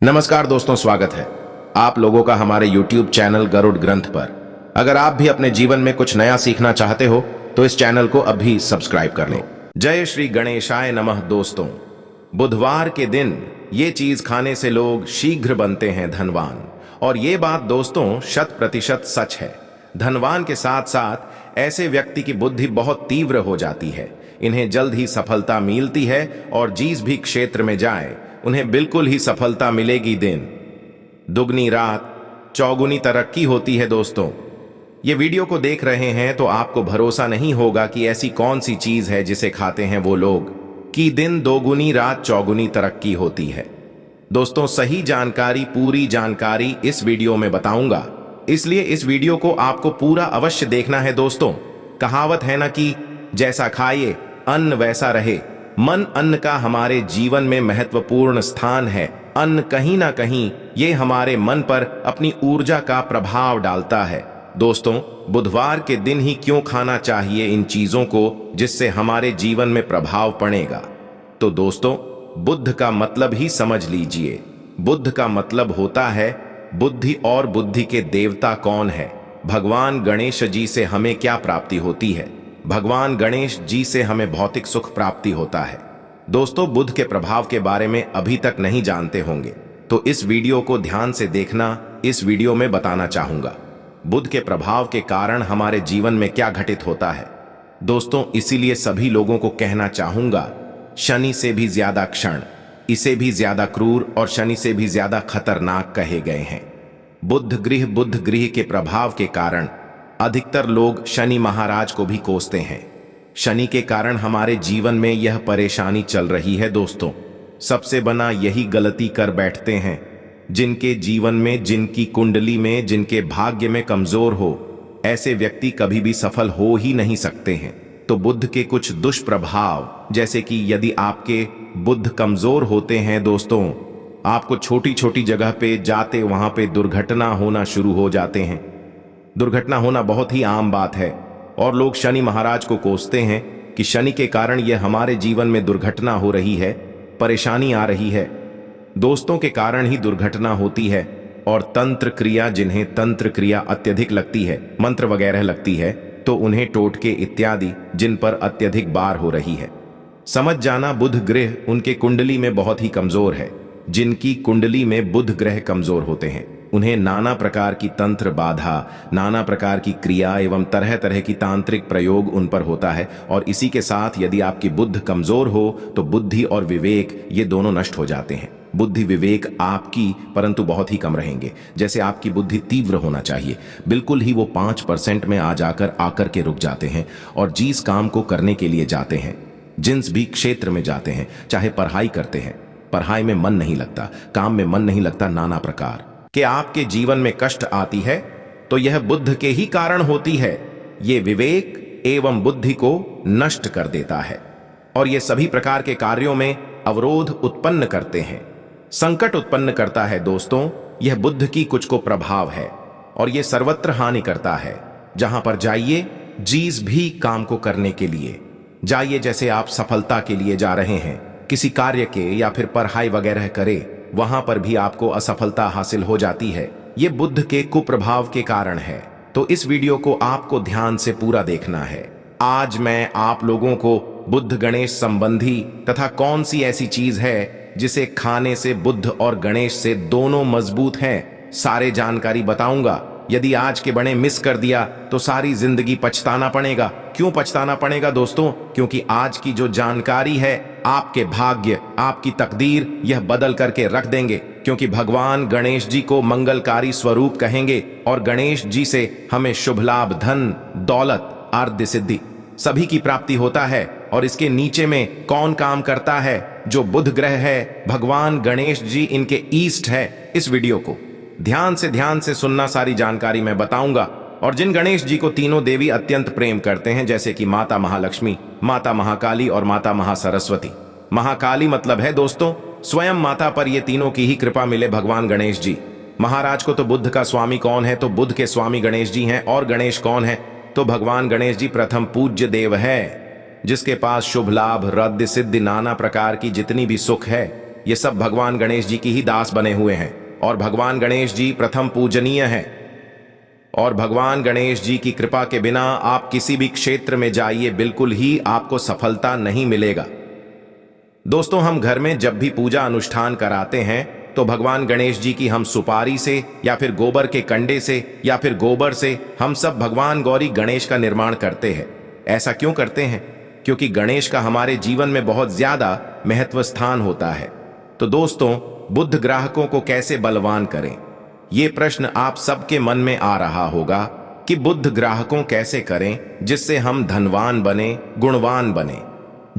नमस्कार दोस्तों, स्वागत है आप लोगों का हमारे YouTube चैनल गरुड़ ग्रंथ पर। अगर आप भी अपने जीवन में कुछ नया सीखना चाहते हो तो इस चैनल को अभी सब्सक्राइब कर लो। जय श्री गणेशाय नमः। दोस्तों, बुधवार के दिन ये चीज खाने से लोग शीघ्र बनते हैं धनवान, और ये बात दोस्तों 100% सच है। धनवान के साथ साथ ऐसे व्यक्ति की बुद्धि बहुत तीव्र हो जाती है, इन्हें जल्द ही सफलता मिलती है और जिस भी क्षेत्र में जाए उन्हें बिल्कुल ही सफलता मिलेगी। दिन दुगनी रात चौगुनी तरक्की होती है। दोस्तों, ये वीडियो को देख रहे हैं तो आपको भरोसा नहीं होगा कि ऐसी कौन सी चीज है जिसे खाते हैं वो लोग कि दिन दोगुनी रात चौगुनी तरक्की होती है। दोस्तों, सही जानकारी, पूरी जानकारी इस वीडियो में बताऊंगा, इसलिए इस वीडियो को आपको पूरा अवश्य देखना है। दोस्तों, कहावत है ना कि जैसा खाइए अन्न वैसा रहे। मन अन्न का हमारे जीवन में महत्वपूर्ण स्थान है। अन्न कहीं ना कहीं ये हमारे मन पर अपनी ऊर्जा का प्रभाव डालता है। दोस्तों, बुधवार के दिन ही क्यों खाना चाहिए इन चीजों को जिससे हमारे जीवन में प्रभाव पड़ेगा? तो दोस्तों, बुद्ध का मतलब ही समझ लीजिए। बुद्ध का मतलब होता है बुद्धि, और बुद्धि के देवता कौन है? भगवान गणेश जी से हमें क्या प्राप्ति होती है? भगवान गणेश जी से हमें भौतिक सुख प्राप्ति होता है। दोस्तों, बुद्ध के प्रभाव के बारे में अभी तक नहीं जानते होंगे तो इस वीडियो को ध्यान से देखना। इस वीडियो में बताना चाहूंगा बुद्ध के प्रभाव के कारण हमारे जीवन में क्या घटित होता है। दोस्तों, इसीलिए सभी लोगों को कहना चाहूंगा, शनि से भी ज्यादा क्षण, इसे भी ज्यादा क्रूर और शनि से भी ज्यादा खतरनाक कहे गए हैं। बुद्ध गृह के प्रभाव के कारण अधिकतर लोग शनि महाराज को भी कोसते हैं। शनि के कारण हमारे जीवन में यह परेशानी चल रही है। दोस्तों, सबसे बना यही गलती कर बैठते हैं जिनके जीवन में, जिनकी कुंडली में, जिनके भाग्य में कमजोर हो, ऐसे व्यक्ति कभी भी सफल हो ही नहीं सकते हैं। तो बुद्ध के कुछ दुष्प्रभाव, जैसे कि यदि आपके बुद्ध कमजोर होते हैं दोस्तों, आपको छोटी छोटी जगह पे जाते वहां पे दुर्घटना होना शुरू हो जाते हैं। दुर्घटना होना बहुत ही आम बात है और लोग शनि महाराज को कोसते हैं कि शनि के कारण यह हमारे जीवन में दुर्घटना हो रही है, परेशानी आ रही है। दोस्तों, के कारण ही दुर्घटना होती है। और तंत्र क्रिया, जिन्हें तंत्र क्रिया अत्यधिक लगती है, मंत्र वगैरह लगती है, तो उन्हें टोटके इत्यादि जिन पर अत्यधिक बार हो रही है। समझ जाना, बुध ग्रह उनके कुंडली में बहुत ही कमजोर है। जिनकी कुंडली में बुध ग्रह कमजोर होते हैं उन्हें नाना प्रकार की तंत्र बाधा, नाना प्रकार की क्रिया एवं तरह तरह की तांत्रिक प्रयोग उन पर होता है। और इसी के साथ यदि आपकी बुद्ध कमजोर हो तो बुद्धि और विवेक ये दोनों नष्ट हो जाते हैं। बुद्धि विवेक आपकी परंतु बहुत ही कम रहेंगे। जैसे आपकी बुद्धि तीव्र होना चाहिए, बिल्कुल ही वो 5% में आ जाकर आकर के रुक जाते हैं। और जिस काम को करने के लिए जाते हैं, जिस भी क्षेत्र में जाते हैं, चाहे पढ़ाई करते हैं, पढ़ाई में मन नहीं लगता, काम में मन नहीं लगता, नाना प्रकार कि आपके जीवन में कष्ट आती है, तो यह बुद्ध के ही कारण होती है। ये विवेक एवं बुद्धि को नष्ट कर देता है और ये सभी प्रकार के कार्यों में अवरोध उत्पन्न करते हैं, संकट उत्पन्न करता है। दोस्तों, यह बुद्ध की कुछ को प्रभाव है और यह सर्वत्र हानि करता है। जहां पर जाइए, जिस भी काम को करने के लिए जाइए, जैसे आप सफलता के लिए जा रहे हैं किसी कार्य के या फिर पढ़ाई वगैरह करे, वहां पर भी आपको असफलता हासिल हो जाती है। ये बुद्ध के कुप्रभाव के कारण है। तो इस वीडियो को आपको ध्यान से पूरा देखना है। आज मैं आप लोगों को बुद्ध गणेश संबंधी तथा कौन सी ऐसी चीज है जिसे खाने से बुद्ध और गणेश से दोनों मजबूत हैं, सारे जानकारी बताऊंगा। यदि आज के बड़े मिस कर दिया तो सारी जिंदगी पछताना पड़ेगा। क्यों पछताना पड़ेगा दोस्तों? क्योंकि आज की जो जानकारी है आपके भाग्य, आपकी तकदीर यह बदल करके रख देंगे। क्योंकि भगवान गणेश जी को मंगलकारी स्वरूप कहेंगे और गणेश जी से हमें शुभ लाभ, धन, दौलत, आर्द्य सिद्धि सभी की प्राप्ति होता है। और इसके नीचे में कौन काम करता है? जो बुध ग्रह है, भगवान गणेश जी इनके ईस्ट है। इस वीडियो को ध्यान से सुनना, सारी जानकारी मैं बताऊंगा। और जिन गणेश जी को तीनों देवी अत्यंत प्रेम करते हैं, जैसे कि माता महालक्ष्मी, माता महाकाली और माता महासरस्वती। महाकाली मतलब है दोस्तों स्वयं माता पर ये तीनों की ही कृपा मिले भगवान गणेश जी महाराज को। तो बुद्ध का स्वामी कौन है? तो बुद्ध के स्वामी गणेश जी हैं। और गणेश कौन है? तो भगवान गणेश जी प्रथम पूज्य देव है, जिसके पास शुभ लाभ, रद्द सिद्धि, नाना प्रकार की जितनी भी सुख है ये सब भगवान गणेश जी की ही दास बने हुए हैं और भगवान गणेश जी प्रथम पूजनीय हैं। और भगवान गणेश जी की कृपा के बिना आप किसी भी क्षेत्र में जाइए, बिल्कुल ही आपको सफलता नहीं मिलेगा। दोस्तों, हम घर में जब भी पूजा अनुष्ठान कराते हैं तो भगवान गणेश जी की हम सुपारी से या फिर गोबर के कंडे से या फिर गोबर से हम सब भगवान गौरी गणेश का निर्माण करते हैं। ऐसा क्यों करते हैं? क्योंकि गणेश का हमारे जीवन में बहुत ज्यादा महत्व स्थान होता है। तो दोस्तों, बुद्ध ग्राहकों को कैसे बलवान करें, ये प्रश्न आप सबके मन में आ रहा होगा कि बुद्ध ग्राहकों कैसे करें जिससे हम धनवान बने, गुणवान बने,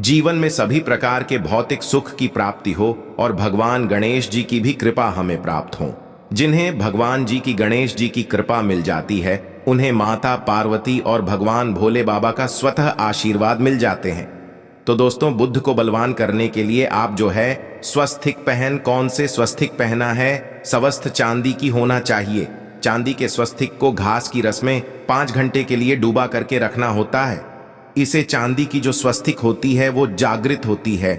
जीवन में सभी प्रकार के भौतिक सुख की प्राप्ति हो और भगवान गणेश जी की भी कृपा हमें प्राप्त हो। जिन्हें भगवान जी की गणेश जी की कृपा मिल जाती है उन्हें माता पार्वती और भगवान भोले बाबा का स्वतः आशीर्वाद मिल जाते हैं। तो दोस्तों, बुद्ध को बलवान करने के लिए आप जो है स्वस्तिक पहन, कौन से स्वस्तिक पहना है? स्वस्थ चांदी की होना चाहिए। चांदी के स्वस्तिक को घास की रस में 5 घंटे के लिए डूबा करके रखना होता है। इसे चांदी की जो स्वस्तिक होती है वो जागृत होती है,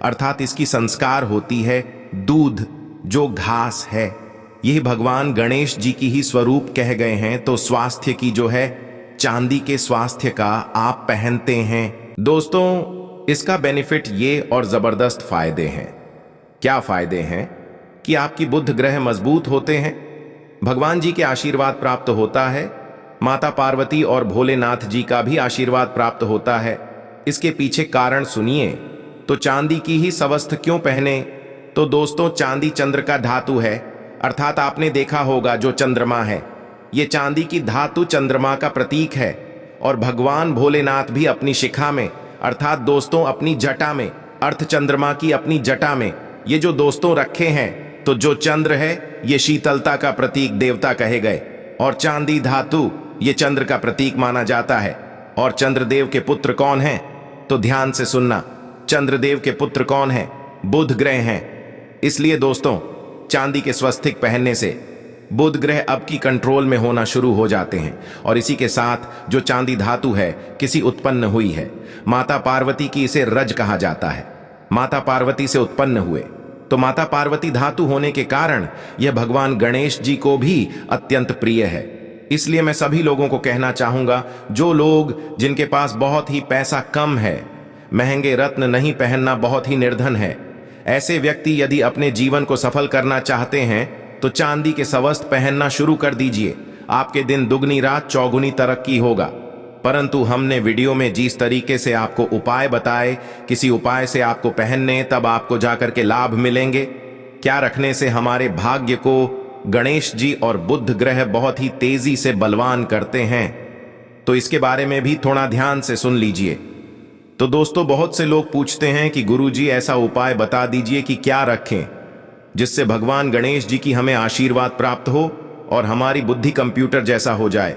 अर्थात इसकी संस्कार होती है दूध, जो घास है। यह भगवान गणेश जी की ही स्वरूप कह गए हैं। तो स्वास्थ्य की जो है चांदी के स्वास्थ्य का आप पहनते हैं। दोस्तों, इसका बेनिफिट ये और जबरदस्त फायदे हैं। क्या फायदे हैं? कि आपकी बुद्ध ग्रह मजबूत होते हैं, भगवान जी के आशीर्वाद प्राप्त होता है, माता पार्वती और भोलेनाथ जी का भी आशीर्वाद प्राप्त होता है। इसके पीछे कारण सुनिए। तो चांदी की ही स्वस्थ क्यों पहने? तो दोस्तों, चांदी चंद्र का धातु है, अर्थात आपने देखा होगा जो चंद्रमा है, ये चांदी की धातु चंद्रमा का प्रतीक है। और भगवान भोलेनाथ भी अपनी शिखा में, अर्थात दोस्तों अपनी जटा में, अर्थ चंद्रमा की अपनी जटा में ये जो दोस्तों रखे हैं, तो जो चंद्र है ये शीतलता का प्रतीक देवता कहे गए और चांदी धातु ये चंद्र का प्रतीक माना जाता है। और चंद्रदेव के पुत्र कौन हैं? तो ध्यान से सुनना, चंद्रदेव के पुत्र कौन हैं? बुध ग्रह हैं। इसलिए दोस्तों, चांदी के स्वस्तिक पहनने से बुध ग्रह अब की कंट्रोल में होना शुरू हो जाते हैं। और इसी के साथ जो चांदी धातु है किसी उत्पन्न हुई है, माता पार्वती की इसे रज कहा जाता है, माता पार्वती से उत्पन्न हुए, तो माता पार्वती धातु होने के कारण यह भगवान गणेश जी को भी अत्यंत प्रिय है। इसलिए मैं सभी लोगों को कहना चाहूंगा, जो लोग जिनके पास बहुत ही पैसा कम है, महंगे रत्न नहीं पहनना बहुत ही निर्धन है, ऐसे व्यक्ति यदि अपने जीवन को सफल करना चाहते हैं तो चांदी के स्वस्त्र पहनना शुरू कर दीजिए। आपके दिन दुगनी रात चौगुनी तरक्की होगा। परंतु हमने वीडियो में जिस तरीके से आपको उपाय बताए, किसी उपाय से आपको पहनने, तब आपको जाकर के लाभ मिलेंगे। क्या रखने से हमारे भाग्य को गणेश जी और बुध ग्रह बहुत ही तेजी से बलवान करते हैं, तो इसके बारे में भी थोड़ा ध्यान से सुन लीजिए। तो दोस्तों, बहुत से लोग पूछते हैं कि गुरुजी ऐसा उपाय बता दीजिए कि क्या रखें जिससे भगवान गणेश जी की हमें आशीर्वाद प्राप्त हो और हमारी बुद्धि कंप्यूटर जैसा हो जाए,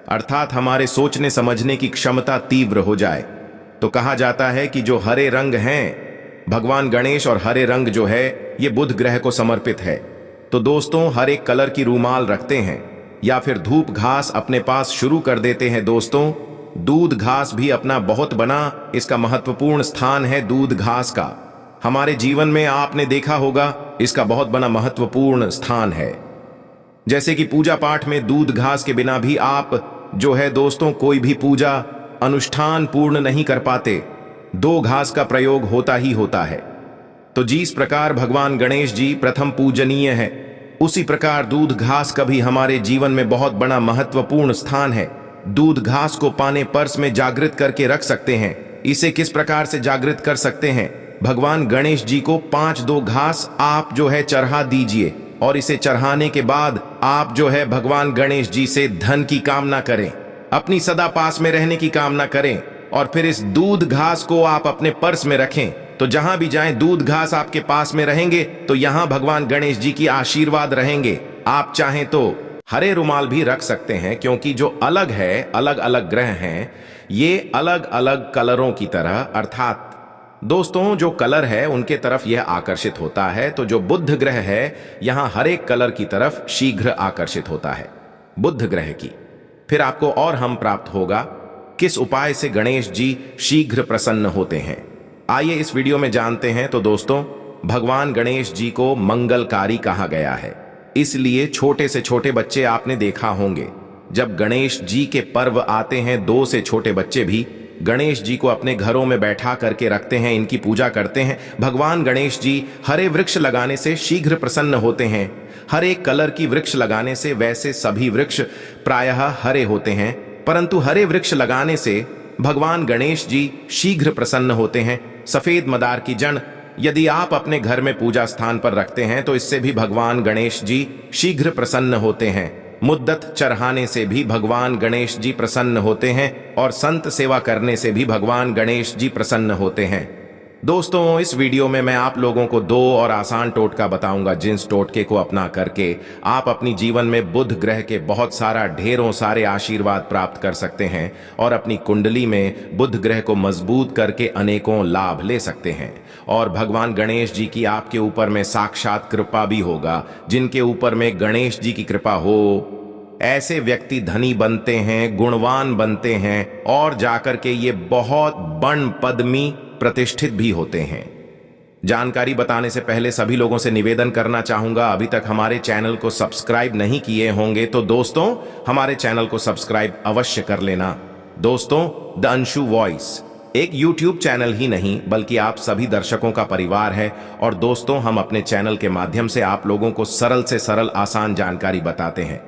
अर्थात हमारे सोचने समझने की क्षमता तीव्र हो जाए। तो कहा जाता है कि जो हरे रंग हैं, भगवान गणेश और हरे रंग जो है ये बुध ग्रह को समर्पित है। तो दोस्तों, हर एक कलर की रूमाल रखते हैं या फिर धूप घास अपने पास शुरू कर देते हैं। दोस्तों, दूध घास भी अपना बहुत बना इसका महत्वपूर्ण स्थान है। दूध घास का हमारे जीवन में आपने देखा होगा इसका बहुत बड़ा महत्वपूर्ण स्थान है। जैसे कि पूजा पाठ में दूध घास के बिना भी आप जो है दोस्तों कोई भी पूजा अनुष्ठान पूर्ण नहीं कर पाते, 2 घास का प्रयोग होता ही होता है। तो जिस प्रकार भगवान गणेश जी प्रथम पूजनीय है, उसी प्रकार दूध घास का भी हमारे जीवन में बहुत बड़ा महत्वपूर्ण स्थान है। दूध घास को पाने पर्स में जागृत करके रख सकते हैं। इसे किस प्रकार से जागृत कर सकते हैं? भगवान गणेश जी को 5-2 घास आप जो है चढ़ा दीजिए और इसे चढ़ाने के बाद आप जो है भगवान गणेश जी से धन की कामना करें, अपनी सदा पास में रहने की कामना करें और फिर इस दूध घास को आप अपने पर्स में रखें। तो जहां भी जाएं दूध घास आपके पास में रहेंगे तो यहां भगवान गणेश जी की आशीर्वाद रहेंगे। आप चाहें तो हरे रुमाल भी रख सकते हैं, क्योंकि जो अलग है, अलग अलग ग्रह हैं, ये अलग अलग कलरों की तरह, अर्थात दोस्तों जो कलर है उनके तरफ यह आकर्षित होता है। तो जो बुध ग्रह है यहां हर एक कलर की तरफ शीघ्र आकर्षित होता है बुध ग्रह की। फिर आपको और हम प्राप्त होगा किस उपाय से गणेश जी शीघ्र प्रसन्न होते हैं। आइए इस वीडियो में जानते हैं। तो दोस्तों, भगवान गणेश जी को मंगलकारी कहा गया है। इसलिए छोटे से छोटे बच्चे आपने देखा होंगे, जब गणेश जी के पर्व आते हैं 2 से छोटे बच्चे भी गणेश जी को अपने घरों में बैठा करके रखते हैं, इनकी पूजा करते हैं। भगवान गणेश जी हरे वृक्ष लगाने से शीघ्र प्रसन्न होते हैं। हर एक कलर की वृक्ष लगाने से, वैसे सभी वृक्ष प्रायः हरे होते हैं, परंतु हरे वृक्ष लगाने से भगवान गणेश जी शीघ्र प्रसन्न होते हैं। सफेद मदार की जड़ यदि आप अपने घर में पूजा स्थान पर रखते हैं तो इससे भी भगवान गणेश जी शीघ्र प्रसन्न होते हैं। मुद्दत चढ़ाने से भी भगवान गणेश जी प्रसन्न होते हैं और संत सेवा करने से भी भगवान गणेश जी प्रसन्न होते हैं। दोस्तों, इस वीडियो में मैं आप लोगों को 2 और आसान टोटका बताऊंगा, जिस टोटके को अपना करके आप अपनी जीवन में बुध ग्रह के बहुत सारा ढेरों सारे आशीर्वाद प्राप्त कर सकते हैं और अपनी कुंडली में बुध ग्रह को मजबूत करके अनेकों लाभ ले सकते हैं। और भगवान गणेश जी की आपके ऊपर में साक्षात कृपा भी होगा। जिनके ऊपर में गणेश जी की कृपा हो, ऐसे व्यक्ति धनी बनते हैं, गुणवान बनते हैं और जाकर के ये बहुत बड़ पदमी प्रतिष्ठित भी होते हैं। जानकारी बताने से पहले सभी लोगों से निवेदन करना चाहूंगा, अभी तक हमारे चैनल को सब्सक्राइब नहीं किए होंगे तो दोस्तों हमारे चैनल को सब्सक्राइब अवश्य कर लेना। दोस्तों, द अंशु वॉइस एक YouTube चैनल ही नहीं बल्कि आप सभी दर्शकों का परिवार है। और दोस्तों, हम अपने चैनल के माध्यम से आप लोगों को सरल से सरल आसान जानकारी बताते हैं।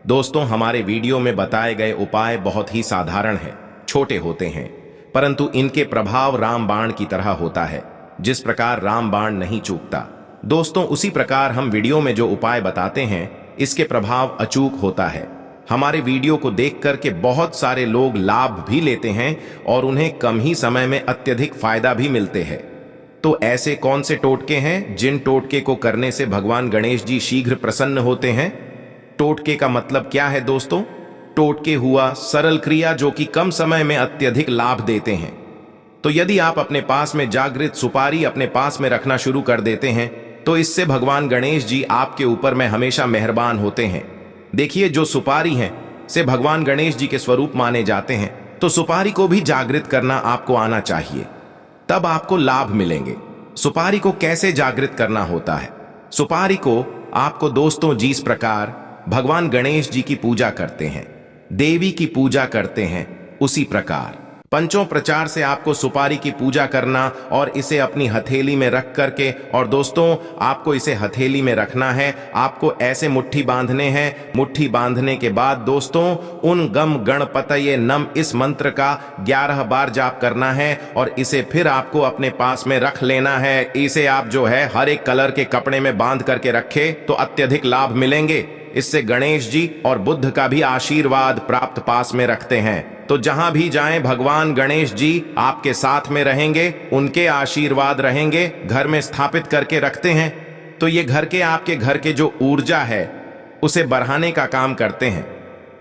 दोस्तों, हमारे वीडियो में बताए गए उपाय बहुत ही साधारण हैं, छोटे होते हैं, परंतु इनके प्रभाव रामबाण की तरह होता है। जिस प्रकार रामबाण नहीं चूकता, दोस्तों उसी प्रकार हम वीडियो में जो उपाय बताते हैं इसके प्रभाव अचूक होता है। हमारे वीडियो को देख करके बहुत सारे लोग लाभ भी लेते हैं और उन्हें कम ही समय में अत्यधिक फायदा भी मिलते हैं। तो ऐसे कौन से टोटके हैं जिन टोटके को करने से भगवान गणेश जी शीघ्र प्रसन्न होते हैं? टोटके का मतलब क्या है दोस्तों? टोटके हुआ सरल क्रिया जो कि कम समय में अत्यधिक लाभ देते हैं। तो यदि आप अपने पास में जागृत सुपारी अपने पास में रखना शुरू कर देते हैं तो इससे भगवान गणेश जी आपके ऊपर में हमेशा मेहरबान होते हैं। देखिए, जो सुपारी है से भगवान गणेश जी के स्वरूप माने जाते हैं, तो सुपारी को भी जागृत करना आपको आना चाहिए, तब आपको लाभ मिलेंगे। सुपारी को कैसे जागृत करना होता है? सुपारी को आपको दोस्तों जिस प्रकार भगवान गणेश जी की पूजा करते हैं, देवी की पूजा करते हैं, उसी प्रकार पंचों प्रचार से आपको सुपारी की पूजा करना और इसे अपनी हथेली में रख करके, और दोस्तों आपको इसे हथेली में रखना है। आपको ऐसे मुट्ठी बांधने हैं। मुट्ठी बांधने के बाद दोस्तों उन गम गणपतये नम इस मंत्र का 11 बार जाप करना है और इसे फिर आपको अपने पास में रख लेना है। इसे आप जो है हर एक कलर के कपड़े में बांध करके रखे तो अत्यधिक लाभ मिलेंगे। इससे गणेश जी और बुद्ध का भी आशीर्वाद प्राप्त पास में रखते हैं। तो जहां भी जाएं भगवान गणेश जी आपके साथ में रहेंगे, उनके आशीर्वाद रहेंगे, घर में स्थापित करके रखते हैं। तो ये घर के आपके घर के जो ऊर्जा है उसे बढ़ाने का काम करते हैं,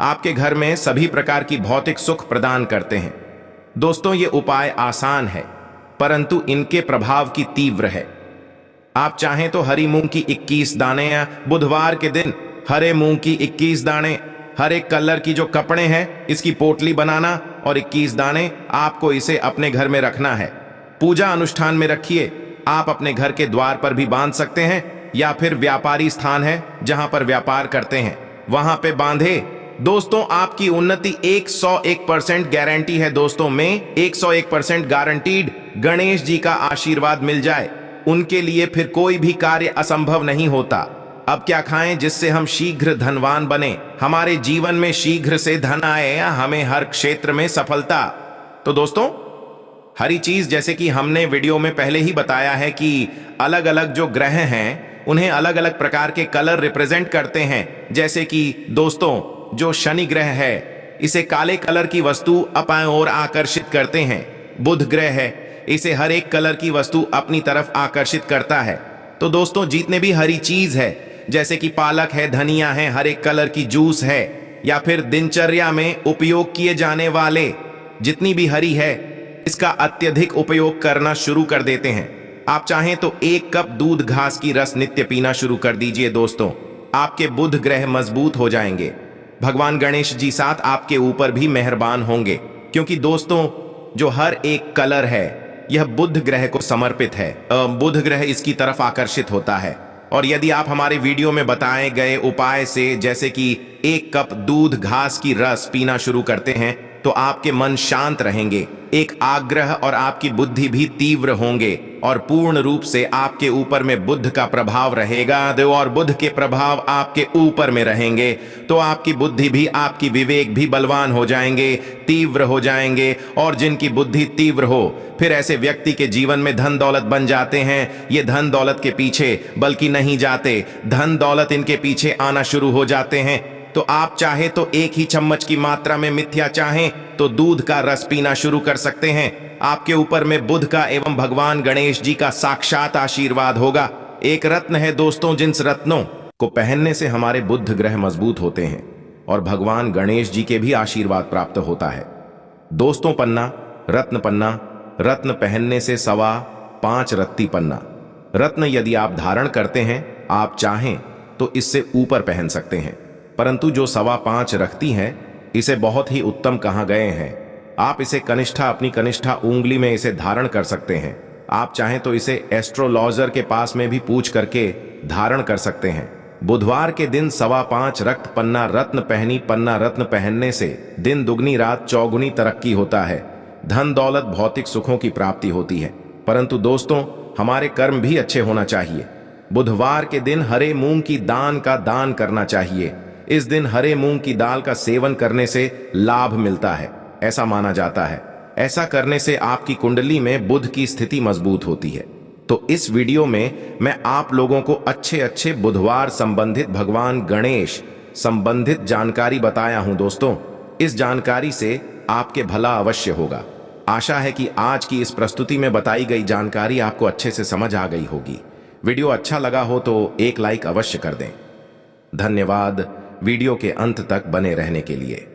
आपके घर में सभी प्रकार की भौतिक सुख प्रदान करते हैं। दोस्तों, ये उपाय आसान है परंतु इनके प्रभाव की तीव्र है। आप चाहें तो हरी मूंग की 21 दाने या बुधवार के दिन हरे मूंग की 21 दाने, हर एक कलर की जो कपड़े हैं इसकी पोटली बनाना और 21 दाने आपको इसे अपने घर में रखना है। पूजा अनुष्ठान में रखिए। आप अपने घर के द्वार पर भी बांध सकते हैं या फिर व्यापारी स्थान है जहां पर व्यापार करते हैं वहां पे बांधे। दोस्तों, आपकी उन्नति 101% गारंटी है। दोस्तों में 101% गारंटीड गणेश जी का आशीर्वाद मिल जाए, उनके लिए फिर कोई भी कार्य असंभव नहीं होता। अब क्या खाएं जिससे हम शीघ्र धनवान बने, हमारे जीवन में शीघ्र से धन आए, हमें हर क्षेत्र में सफलता। तो दोस्तों, हरी चीज जैसे कि हमने वीडियो में पहले ही बताया है कि अलग अलग जो ग्रह हैं उन्हें अलग अलग प्रकार के कलर रिप्रेजेंट करते हैं। जैसे कि दोस्तों जो शनि ग्रह है इसे काले कलर की वस्तु अपनी ओर आकर्षित करते हैं। बुध ग्रह है, इसे हर एक कलर की वस्तु अपनी तरफ आकर्षित करता है। तो दोस्तों, जितने भी हरी चीज है जैसे कि पालक है, धनिया है, हर एक कलर की जूस है, या फिर दिनचर्या में उपयोग किए जाने वाले जितनी भी हरी है इसका अत्यधिक उपयोग करना शुरू कर देते हैं। आप चाहें तो 1 कप दूध घास की रस नित्य पीना शुरू कर दीजिए। दोस्तों, आपके बुध ग्रह मजबूत हो जाएंगे। भगवान गणेश जी साथ आपके ऊपर भी मेहरबान होंगे, क्योंकि दोस्तों जो हर एक कलर है यह बुध ग्रह को समर्पित है। बुध ग्रह इसकी तरफ आकर्षित होता है। और यदि आप हमारे वीडियो में बताए गए उपाय से जैसे कि 1 कप दूध घास की रस पीना शुरू करते हैं तो आपके मन शांत रहेंगे, एक आग्रह और आपकी बुद्धि भी तीव्र होंगे और पूर्ण रूप से आपके ऊपर में बुध का प्रभाव रहेगा और बुध के प्रभाव आपके ऊपर में रहेंगे तो आपकी बुद्धि भी, आपकी विवेक भी बलवान हो जाएंगे, तीव्र हो जाएंगे। और जिनकी बुद्धि तीव्र हो फिर ऐसे व्यक्ति के जीवन में धन दौलत बन जाते हैं। ये धन दौलत के पीछे बल्कि नहीं जाते, धन दौलत इनके पीछे आना शुरू हो जाते हैं। तो आप चाहे तो 1 ही चम्मच की मात्रा में मिथ्या चाहें तो दूध का रस पीना शुरू कर सकते हैं। आपके ऊपर में बुध का एवं भगवान गणेश जी का साक्षात आशीर्वाद होगा। एक रत्न है दोस्तों, जिन रत्नों को पहनने से हमारे बुध ग्रह मजबूत होते हैं और भगवान गणेश जी के भी आशीर्वाद प्राप्त होता है। दोस्तों, पन्ना, रत्न पहनने से 5.25 रत्ती पन्ना। रत्न यदि आप धारण करते हैं, आप चाहें तो इससे ऊपर पहन सकते हैं, परंतु जो 5.25 रखती हैं इसे बहुत ही उत्तम कहा गए हैं। आप इसे कनिष्ठा, अपनी कनिष्ठा उंगली में इसे धारण कर सकते हैं। आप चाहें तो इसे एस्ट्रोलॉजर के पास में भी पूछ करके धारण कर सकते हैं। बुधवार के दिन 5.25 रक्त पन्ना रत्न पहनने से दिन दुगनी रात चौगुनी तरक्की होता है, धन दौलत भौतिक सुखों की प्राप्ति होती है। परंतु दोस्तों, हमारे कर्म भी अच्छे होना चाहिए। बुधवार के दिन हरे मूंग की दान का दान करना चाहिए। इस दिन हरे मूंग की दाल का सेवन करने से लाभ मिलता है, ऐसा माना जाता है। ऐसा करने से आपकी कुंडली में बुध की स्थिति मजबूत होती है। तो इस वीडियो में मैं आप लोगों को अच्छे बुधवार संबंधित, भगवान गणेश संबंधित जानकारी बताया हूं। दोस्तों, इस जानकारी से आपके भला अवश्य होगा। आशा है कि आज की इस प्रस्तुति में बताई गई जानकारी आपको अच्छे से समझ आ गई होगी। वीडियो अच्छा लगा हो तो एक लाइक अवश्य कर दें। धन्यवाद वीडियो के अंत तक बने रहने के लिए।